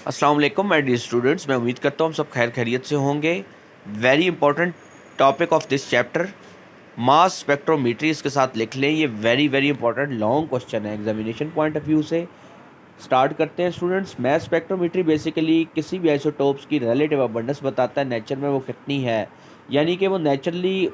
अस्सलाम वालेकुम my dear students, मैं उम्मीद करता हूँ हम सब खैर खैरियत से होंगे। Very important topic of this chapter mass spectrometry, इसके साथ लिख लें। ये very very important long question है एग्जामिनेशन पॉइंट ऑफ व्यू से। स्टार्ट करते हैं स्टूडेंट्स। मास स्पेक्ट्रोमीट्री बेसिकली किसी भी आइसोटोप्स की रिलेटिव अबंडेंस बताता है, नेचर में वो कितनी है, यानी कि वो नेचुरली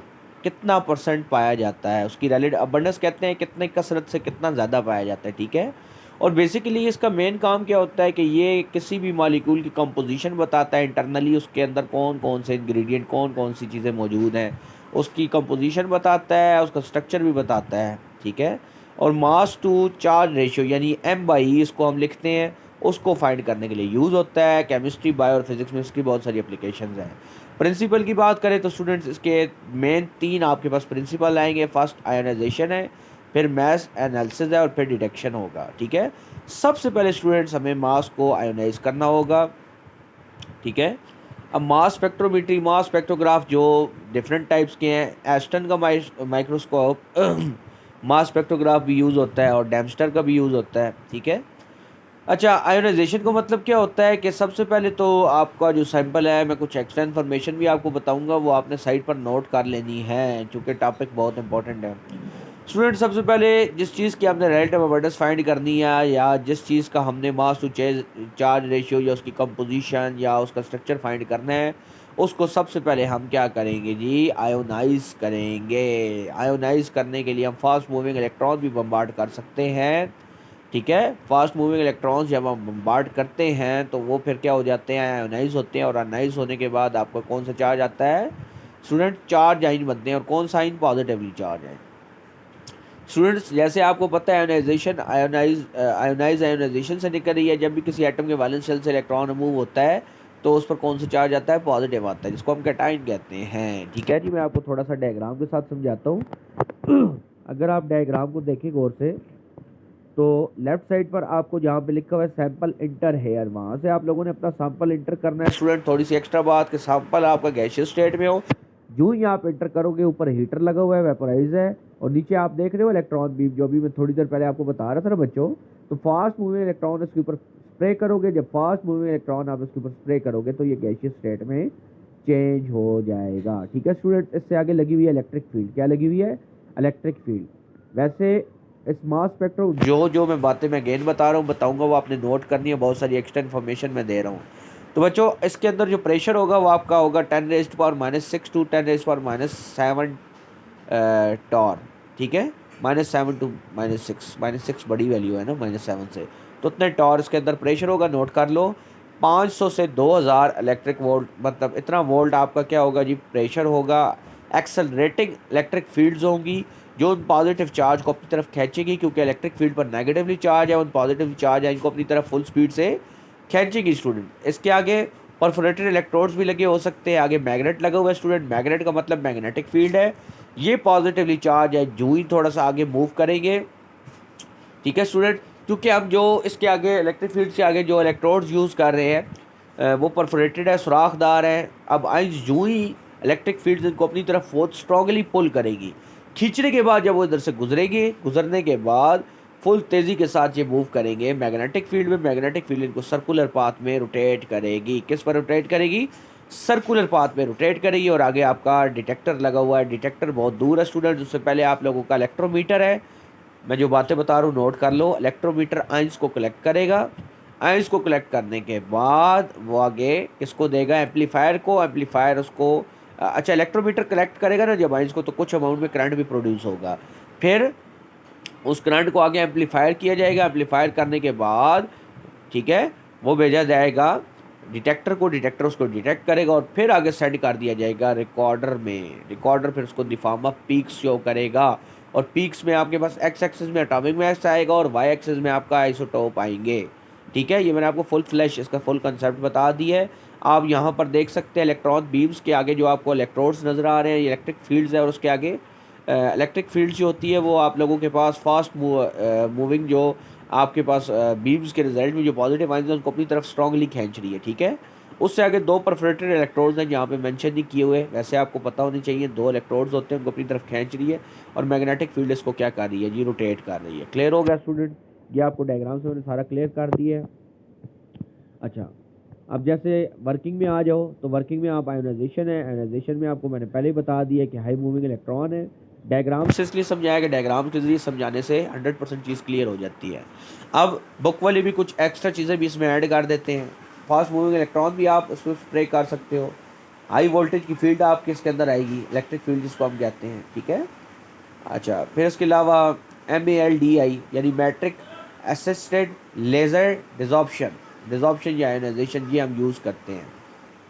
कितना परसेंट पाया जाता है, उसकी रिलेटिव अबंडेंस कहते हैं कितने कसरत से कितना ज़्यादा पाया जाता है, ठीक है। और बेसिकली इसका मेन काम क्या होता है कि ये किसी भी मॉलिक्यूल की कंपोजिशन बताता है, इंटरनली उसके अंदर कौन कौन से इंग्रेडिएंट कौन कौन सी चीज़ें मौजूद हैं, उसकी कंपोजिशन बताता है, उसका स्ट्रक्चर भी बताता है, ठीक है। और मास टू चार्ज रेशियो यानी M/E इसको हम लिखते हैं, उसको फाइंड करने के लिए यूज़ होता है। केमिस्ट्री बायो और फिजिक्स में इसकी बहुत सारी एप्लीकेशंस हैं। प्रिंसिपल की बात करें तो स्टूडेंट्स इसके मेन तीन आपके पास प्रिंसिपल आएंगे। फर्स्ट आयोनाइजेशन है, फिर मास एनालिसिस है और फिर डिटेक्शन होगा, ठीक है। सबसे पहले स्टूडेंट्स हमें मास को आयोनाइज करना होगा, ठीक है। अब मास स्पेक्ट्रोमीट्री, मास स्पेक्ट्रोग्राफ जो डिफरेंट टाइप्स के हैं, एस्टन का माइक्रोस्कोप मास स्पेक्ट्रोग्राफ भी यूज़ होता है और डेम्स्टर का भी यूज़ होता है, ठीक है। अच्छा, आयोनाइजेशन का मतलब क्या होता है कि सबसे पहले तो आपका जो सैंपल है, मैं कुछ एक्स्ट्रा इन्फॉर्मेशन भी आपको बताऊंगा, वो आपने साइड पर नोट कर लेनी है क्योंकि टॉपिक बहुत इंपॉर्टेंट है। स्टूडेंट सबसे पहले जिस चीज़ की हमने रिलेटिव अबंडेंस फाइंड करनी है या जिस चीज़ का हमने मास टू चार्ज रेशियो या उसकी कंपोजिशन या उसका स्ट्रक्चर फाइंड करना है, उसको सबसे पहले हम क्या करेंगे जी, आयोनाइज करेंगे। आयोनाइज करने के लिए हम फास्ट मूविंग इलेक्ट्रॉन भी बम्बार्ड कर सकते हैं, ठीक है। फास्ट मूविंग इलेक्ट्रॉन्स जब हम बम्बार्ड करते हैं तो वो फिर क्या हो जाते हैं, आयोनाइज होते हैं। और आयोनाइज होने के बाद आपका कौन सा चार्ज आता है स्टूडेंट, चार्ज आइन बनते हैं। और कौन सा आइन, पॉजिटिवली चार्ज है स्टूडेंट्स। जैसे आपको पता है आयोनाइजेशन आयोनाइजेशन से निकल रही है। जब भी किसी एटम के वैलेंस शेल से इलेक्ट्रॉन रिमूव होता है तो उस पर कौन सा चार्ज आता है, पॉजिटिव आता है, जिसको हम कैटाइन कहते हैं, ठीक है जी। मैं आपको थोड़ा सा डायग्राम के साथ समझाता हूँ। अगर आप डायग्राम को देखें गौर से तो लेफ्ट साइड पर आपको जहाँ पे लिखा हुआ है सैंपल इंटर हेयर, वहाँ से आप लोगों ने अपना सैंपल इंटर करना है। स्टूडेंट थोड़ी सी एक्स्ट्रा बात कि सैंपल आपका गैसियस स्टेट में हो, जो ही आप इंटर करोगे ऊपर हीटर लगा हुआ है, वेपोराइज है, और नीचे आप देख रहे हो इलेक्ट्रॉन बीम, जो भी मैं थोड़ी देर पहले आपको बता रहा था ना बच्चों। तो फास्ट मूविंग इलेक्ट्रॉन इसके ऊपर स्प्रे करोगे। जब फास्ट मूविंग इलेक्ट्रॉन आप इसके ऊपर स्प्रे करोगे तो ये गैसियस स्टेट में चेंज हो जाएगा, ठीक है स्टूडेंट। इससे आगे लगी हुई है इलेक्ट्रिक फील्ड। क्या लगी हुई है, इलेक्ट्रिक फील्ड। वैसे इस मास स्पेक्ट्रो जो मैं बातें मैं अगेन बता रहा हूँ बताऊंगा, वो आपने नोट करनी है, बहुत सारी एक्स्ट्रा इन्फॉर्मेशन मैं दे रहा हूँ। तो बच्चों इसके अंदर जो प्रेशर होगा वो आपका होगा 10⁻⁻6 टू 10⁻⁻7 टॉर, ठीक है। -7 टू -6, -6 बड़ी वैल्यू है ना -7 से, तो उतने टॉर इसके अंदर प्रेशर होगा, नोट कर लो। 500 से 2000 इलेक्ट्रिक वोल्ट, मतलब इतना वोल्ट आपका क्या होगा जी, प्रेशर होगा। एक्सेलरेटिंग इलेक्ट्रिक फील्ड्स होंगी जो उन पॉजिटिव चार्ज को अपनी तरफ खींचेगी, क्योंकि इलेक्ट्रिक फील्ड पर नेगेटिवली चार्ज है, उन पॉजिटिव चार्ज है इनको अपनी तरफ फुल स्पीड से खींचेगी स्टूडेंट। इसके आगे परफोरेटेड इलेक्ट्रोड्स भी लगे हो सकते हैं, आगे मैग्नेट लगा हुआ है स्टूडेंट। मैग्नेट का मतलब मैग्नेटिक फील्ड है, ये पॉजिटिवली चार्ज है, जो ही थोड़ा सा आगे मूव करेंगे, ठीक है स्टूडेंट। क्योंकि अब जो इसके आगे इलेक्ट्रिक फील्ड से आगे जो इलेक्ट्रोड्स यूज़ कर रहे हैं वो परफोरेटेड है, सुराखदार है। अब आइंस जो ही इलेक्ट्रिक फील्ड इनको अपनी तरफ बहुत स्ट्रांगली पुल करेगी, खींचने के बाद जब वो इधर से गुजरेगी, गुजरने के बाद फुल तेज़ी के साथ ये मूव करेंगे मैग्नेटिक फील्ड में। मैग्नेटिक फील्ड इनको सर्कुलर पाथ में रोटेट करेगी। किस पर रोटेट करेगी, सर्कुलर पाथ में रोटेट करेगी। और आगे आपका डिटेक्टर लगा हुआ है, डिटेक्टर बहुत दूर है स्टूडेंट। उससे पहले आप लोगों का इलेक्ट्रोमीटर है, मैं जो बातें बता रहा हूँ नोट कर लो। इलेक्ट्रोमीटर आइंस को कलेक्ट करेगा, आइंस को कलेक्ट करने के बाद वो आगे किसको देगा, एम्पलीफायर को। एम्पलीफायर उसको अच्छा, इलेक्ट्रोमीटर कलेक्ट करेगा ना जब आइंस को, तो कुछ अमाउंट में करंट भी प्रोड्यूस होगा। फिर उस करंट को आगे एम्पलीफायर किया जाएगा। एम्पलीफायर करने के बाद, ठीक है, वो भेजा जाएगा डिटेक्टर को, डिटेक्टर उसको डिटेक्ट करेगा और फिर आगे सेंड कर दिया जाएगा रिकॉर्डर में। रिकॉर्डर फिर उसको the form of peaks show करेगा, और पीक्स में आपके पास एक्स एक्सिस में एटॉमिक मास आएगा और वाई एक्सिस में आपका आइसोटोप आएंगे, ठीक है। ये मैंने आपको फुल फ्लैश इसका फुल कंसेप्ट बता दिया है। आप यहाँ पर देख सकते हैं इलेक्ट्रॉन बीम्स के आगे जो आपको इलेक्ट्रोड्स नज़र आ रहे हैं, इलेक्ट्रिक फील्ड्स है, और उसके आगे इलेक्ट्रिक फील्ड जो होती है वो आप लोगों के पास फास्ट मूविंग जो आपके पास बीम्स के रिजल्ट में जो पॉजिटिव आइंस हैं उनको अपनी तरफ स्ट्रांगली खींच रही है, ठीक है। उससे आगे दो परफोरेटेड इलेक्ट्रोड्स हैं जहाँ पे मेंशन नहीं किए हुए, वैसे आपको पता होनी चाहिए। दो इलेक्ट्रोड्स होते हैं, उनको अपनी तरफ खींच रही है, और मैग्नेटिक फील्ड इसको क्या कर रही है जी, रोटेट कर रही है। क्लियर हो गया स्टूडेंट, ये आपको डायग्राम से मैंने सारा क्लियर कर दिया है। अच्छा, अब जैसे वर्किंग में आ जाओ, तो वर्किंग में आप आयोनाइजेशन है, आयोनाइजेशन में आपको मैंने पहले ही बता दिया कि हाई मूविंग इलेक्ट्रॉन है। डायग्राम से इसलिए समझाया कि डायग्राम के ज़रिए समझाने से 100% चीज़ क्लियर हो जाती है। अब बुक वाले भी कुछ एक्स्ट्रा चीज़ें भी इसमें ऐड कर देते हैं। फास्ट मूविंग इलेक्ट्रॉन भी आप उसमें स्प्रे कर सकते हो। हाई वोल्टेज की फील्ड आपके इसके अंदर आएगी, इलेक्ट्रिक फील्ड जिसको हम कहते हैं, ठीक है। अच्छा, फिर इसके अलावा MALDI यानी matrix assisted laser desorption, desorption या आयनाइजेशन, ये हम यूज़ करते हैं,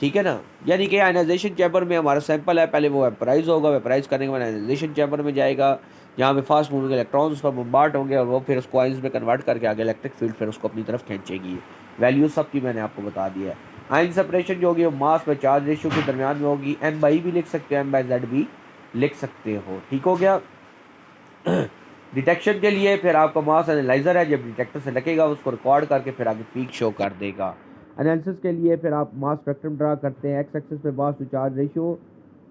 ठीक है ना। यानी कि आयनाइजेशन चैम्बर में हमारा सैंपल है, पहले वो वेपराइज होगा, वेपराइज करने के बाद आयनाइजेशन चैम्बर में जाएगा, जहाँ पे फास्ट मूविंग इलेक्ट्रॉन्स उसका बम्बार्ड होंगे और वो फिर उसको आइंस में कन्वर्ट करके आगे इलेक्ट्रिक फील्ड फिर उसको अपनी तरफ खींचेगी। वैल्यू सब की मैंने आपको बता दिया है। आइन सेपरेशन जो होगी वो मास व चार्ज रेशियो के दरमियान में होगी। M/E भी लिख सकते हो, M/Z भी लिख सकते हो, ठीक हो गया। डिटेक्शन के लिए फिर आपका मास एनालाइजर है, जब डिटेक्टर से लगेगा उसको रिकॉर्ड करके फिर आगे पीक शो कर देगा। एनालिसिस के लिए फिर आप मास स्पेक्ट्रम ड्रा करते हैं, एक्स एक्सिस पे मास टू चार्ज रेशियो,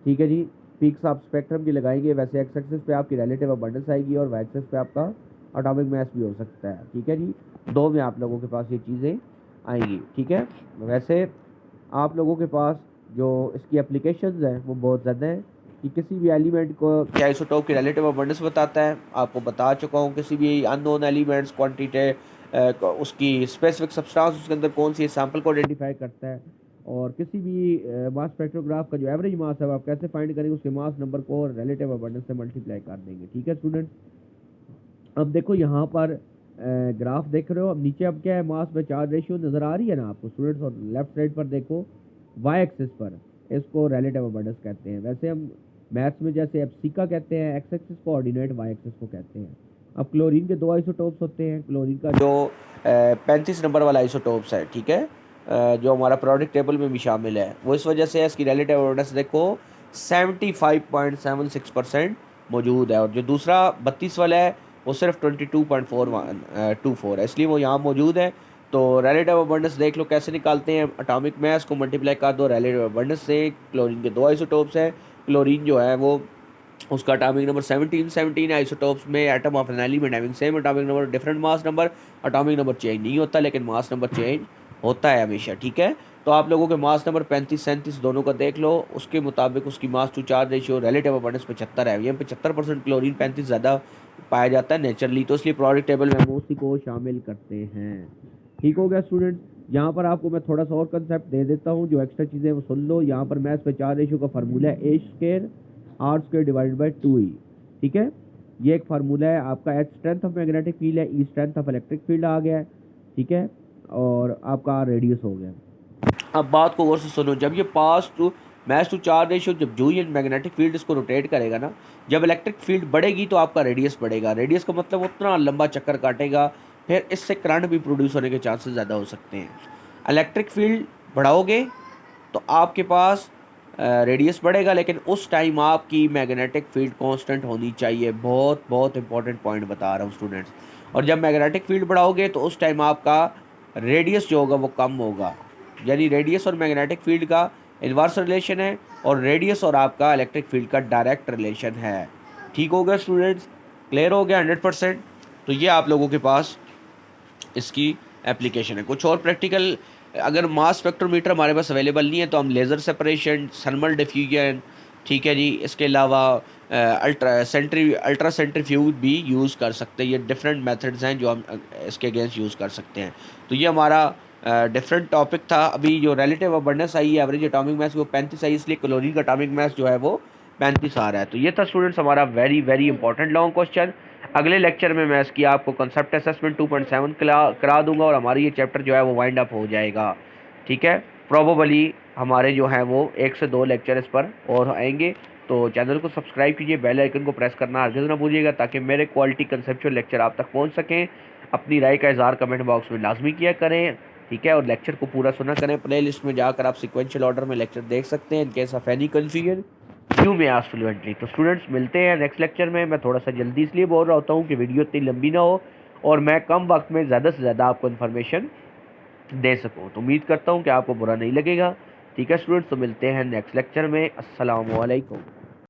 ठीक है जी। पीक्स आप स्पेक्ट्रम की लगाएंगे, वैसे एक्स एक्सिस पे आपकी रिलेटिव अबंडेंस आएगी और वाई एक्सिस पे आपका एटॉमिक मास भी हो सकता है, ठीक है जी। दो में आप लोगों के पास ये चीज़ें आएंगी, ठीक है। वैसे आप लोगों के पास जो इसकी एप्लीकेशंस हैं वो बहुत ज़्यादा हैं कि किसी भी एलिमेंट को क्या आइसोटोप की रिलेटिव अबंडेंस बताता है, आपको बता चुका हूँ। किसी भी अननोन एलिमेंट्स क्वांटिटी उसकी स्पेसिफिक सब्सटेंस उसके अंदर कौन सी सैंपल को आइडेंटिफाई करता है, और किसी भी मास स्पेक्ट्रोग्राफ का जो एवरेज मास है आप कैसे फाइंड करेंगे, उसके मास नंबर को रिलेटिव अबंडेंस से मल्टीप्लाई कर देंगे, ठीक है स्टूडेंट। अब देखो यहाँ पर ग्राफ देख रहे हो, अब नीचे अब क्या है, मास में चार्ज रेशियो नज़र आ रही है ना आपको स्टूडेंट्स, और लेफ्ट साइड पर देखो वाई एक्सिस पर इसको रिलेटिव अबंडेंस कहते हैं। वैसे हम मैथ्स में जैसे एप्सिका कहते हैं एक्स एक्सिस को, ऑर्डिनेट वाई एक्सिस को कहते हैं। अब क्लोरीन के दो आइसोटोप्स होते हैं, क्लोरीन का जो 35 नंबर वाला आइसोटोप्स है, ठीक है, जो हमारा प्रोडक्ट टेबल में भी शामिल है, वो इस वजह से इसकी रिलेटिव अबंडेंस देखो 75.76% मौजूद है, और जो दूसरा 32 वाला है वो सिर्फ 22.424 है, इसलिए वो यहाँ मौजूद है। तो रिलेटिव अबंडेंस देख लो कैसे निकालते हैं, एटॉमिक मास को मल्टीप्लाई कर दो रिलेटिव अबंडेंस से। क्लोरीन के दो आइसोटोप्स हैं, क्लोरीन जो है वो उसका एटॉमिक नंबर 17 आइसोटोप्स में atom of an element having same atomic number different mass number, atomic number change नहीं होता लेकिन मास नंबर चेंज होता है हमेशा, ठीक है। तो आप लोगों के मास नंबर 35-37 दोनों का देख लो, उसके मुताबिक उसकी mass to charge ratio relative abundance 75 है। ये 75% क्लोरीन 35 ज़्यादा पाया जाता है नेचुरली, तो इसलिए प्रोडक्ट टेबल में हम उसी को शामिल करते हैं, ठीक हो गया स्टूडेंट। यहाँ पर आपको मैं थोड़ा सा और कंसेप्ट दे देता हूँ, जो एक्स्ट्रा चीज़ें वो सुन लो। यहाँ पर मैथ्स पे चार्ज रेशियो का फार्मूला है H² डिवाइडेड बाई 2E, ठीक है। ये एक फार्मूला है आपका। H strength of magnetic field है, E strength of electric field आ गया है, ठीक है, और आपका रेडियस हो गया। अब बात को गौर से सुनो, जब ये पास to mass to charge ratio, जब जो ये मैग्नेटिक फील्ड इसको रोटेट करेगा ना, जब इलेक्ट्रिक फील्ड बढ़ेगी तो आपका रेडियस बढ़ेगा। रेडियस का मतलब उतना लंबा चक्कर काटेगा, फिर इससे करंट भी प्रोड्यूस होने के चांसेस ज़्यादा हो सकते हैं। इलेक्ट्रिक फील्ड बढ़ाओगे तो आपके पास रेडियस बढ़ेगा, लेकिन उस टाइम आपकी मैग्नेटिक फील्ड कांस्टेंट होनी चाहिए। बहुत बहुत इंपॉर्टेंट पॉइंट बता रहा हूँ स्टूडेंट्स। और जब मैग्नेटिक फील्ड बढ़ाओगे तो उस टाइम आपका रेडियस जो होगा वो कम होगा। यानी रेडियस और मैग्नेटिक फील्ड का इन्वर्स रिलेशन है, और रेडियस और आपका इलेक्ट्रिक फील्ड का डायरेक्ट रिलेशन है, ठीक हो गया स्टूडेंट्स, क्लियर हो गया 100%। तो ये आप लोगों के पास इसकी एप्लीकेशन है। कुछ और प्रैक्टिकल, अगर मास स्पेक्ट्रोमीटर हमारे पास अवेलेबल नहीं है तो हम लेज़र सेपरेशन, थर्मल डिफ्यूजन, ठीक है जी, इसके अलावा अल्ट्रा सेंट्रीफ्यूज भी यूज़ कर सकते हैं। ये डिफरेंट मेथड्स हैं जो हम इसके अगेंस्ट यूज़ कर सकते हैं। तो ये हमारा डिफरेंट टॉपिक था। अभी जो रिलेटिव अबंडेंस आई है, एवरेज एटॉमिक मास वो 35 आई, इसलिए क्लोरीन का एटॉमिक मास जो है वो 35 आ रहा है। तो ये था स्टूडेंट्स हमारा very very important long question. अगले लेक्चर में मैं इसकी आपको कंसेप्ट असेसमेंट 2.7 करा दूंगा, और हमारी ये चैप्टर जो है वो वाइंड अप हो जाएगा, ठीक है। प्रोबेबली हमारे जो हैं वो 1 से 2 लेक्चर इस पर और आएंगे। तो चैनल को सब्सक्राइब कीजिए, बेल आइकन को प्रेस करना हरगिज़ ना भूलिएगा, ताकि मेरे क्वालिटी कंसेप्चुअल लेक्चर आप तक पहुंच सकें। अपनी राय का इज़हार कमेंट बॉक्स में लाजमी किया करें, ठीक है, और लेक्चर को पूरा सुना करें। प्ले लिस्ट में जाकर आप सिक्वेंशियल ऑर्डर में लेक्चर देख सकते हैं। In case of any confusion you may ask fluently. तो स्टूडेंट्स मिलते हैं नेक्स्ट लेक्चर में। मैं थोड़ा सा जल्दी इसलिए बोल रहा होता हूँ कि वीडियो इतनी लंबी ना हो और मैं कम वक्त में ज़्यादा से ज़्यादा आपको इन्फॉर्मेशन दे सकूँ। तो उम्मीद करता हूँ कि आपको बुरा नहीं लगेगा, ठीक है स्टूडेंट्स। तो मिलते हैं नेक्स्ट लेक्चर में। अस्सलाम वालेकुम।